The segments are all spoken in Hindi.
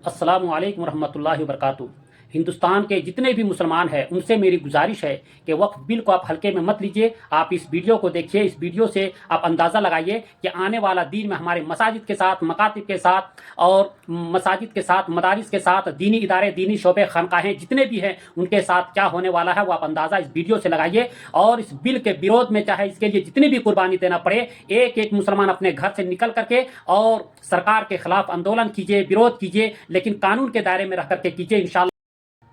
अस्सलामु अलैकुम रहमतुल्लाहि व बरकातुहू। हिंदुस्तान के जितने भी मुसलमान हैं उनसे मेरी गुजारिश है कि वक्फ बिल को आप हल्के में मत लीजिए। आप इस वीडियो को देखिए। इस वीडियो से आप अंदाज़ा लगाइए कि आने वाला दिन में हमारे मसाजिद के साथ, मकातिब के साथ और मसाजिद के साथ, मदारिस के साथ, दीनी इदारे, दीनी शोबे, खानकाहें जितने भी हैं उनके साथ क्या होने वाला है वो आप अंदाज़ा इस वीडियो से लगाइए। और इस बिल के विरोध में चाहे इसके लिए जितनी भी कुर्बानी देना पड़े, एक एक मुसलमान अपने घर से निकल करके और सरकार के खिलाफ आंदोलन कीजिए, विरोध कीजिए, लेकिन कानून के दायरे में रह करके कीजिए इंशाअल्लाह।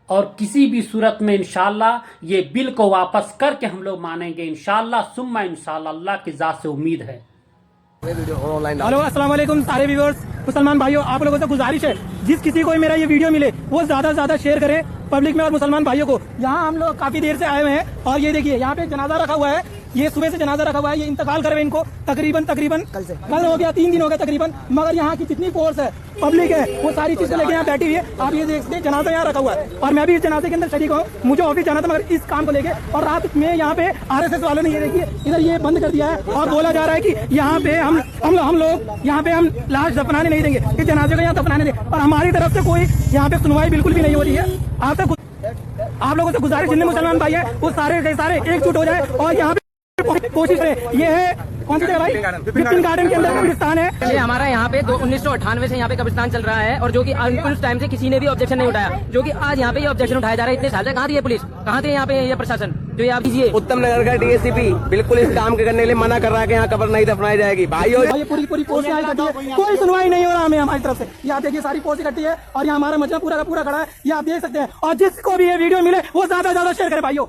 और किसी भी सूरत में इंशाअल्लाह ये बिल को वापस करके हम लोग मानेंगे इंशाअल्लाह सुम्मा इंशाअल्लाह। अल्लाह की ज़ात से उम्मीद है। हेलो अस्सलाम वालेकुम सारे व्यूअर्स, मुसलमान भाइयों, आप लोगों से गुजारिश है जिस किसी को मेरा ये वीडियो मिले वो ज्यादा से ज्यादा शेयर करें पब्लिक में और मुसलमान भाइयों को। यहाँ हम लोग काफी देर से आए हुए हैं और ये देखिए यहाँ पे एक जनाजा रखा हुआ है। ये सुबह से जनाजा रखा हुआ है। ये इंतकाल करे हुए इनको तकरीबन कल हो गया, 3 दिन हो गया तकरीबन। मगर यहाँ की जितनी फोर्स है, पब्लिक है, वो सारी चीजें लेके यहाँ बैठी हुई है। आप ये देख सकते हैं जनाजा यहाँ रखा हुआ है और मैं भी इस जनाजे के अंदर शरीक हूँ। मुझे ऑफिस जाना था मगर इस काम को लेके, और रात में यहाँ पे RSS वालों ने ये देखिए इधर ये बंद कर दिया है और बोला जा रहा है कि यहाँ पे हम लोग यहाँ पे हम लाश दफनाने नहीं देंगे, इस जनाजे को यहाँ दफनाने दें। और हमारी तरफ से कोई यहाँ पे सुनवाई बिल्कुल भी नहीं हो रही है। आप लोगों से गुजारिश, जितने मुसलमान भाई है वो सारे एकजुट हो जाए और यहाँ पे कोशिश है। ये है कौन सी जगह भाई? विपिन गार्डन के अंदर कब्रिस्तान है। ये हमारा यहाँ पे 1998 से यहाँ पे कब्रिस्तान चल रहा है और जो कि उस टाइम से किसी ने भी ऑब्जेक्शन नहीं उठाया, जो कि आज यहाँ पे ये ऑब्जेक्शन उठाया जा रहा है। इतने साल से कहाँ थी ये पुलिस, कहाँ थे यहाँ पे ये प्रशासन जो ये आप कीजिए। उत्तम नगर का DSCP बिल्कुल इस काम के करने के लिए मना कर रहा है कि यहाँ कब्र नहीं दफनाई जाएगी। भाइयों ये पूरी फोर्स यहाँ इकट्ठी है, कोई सुनवाई नहीं हो रहा हमें हमारी तरफ से। ये आप देखिए सारी फोर्स इकट्ठी है और यहाँ हमारा मजमा पूरा का पूरा खड़ा है, ये आप देख सकते हैं। और जिसको भी ये वीडियो मिले वो ज्यादा से ज्यादा शेयर करे भाइयों।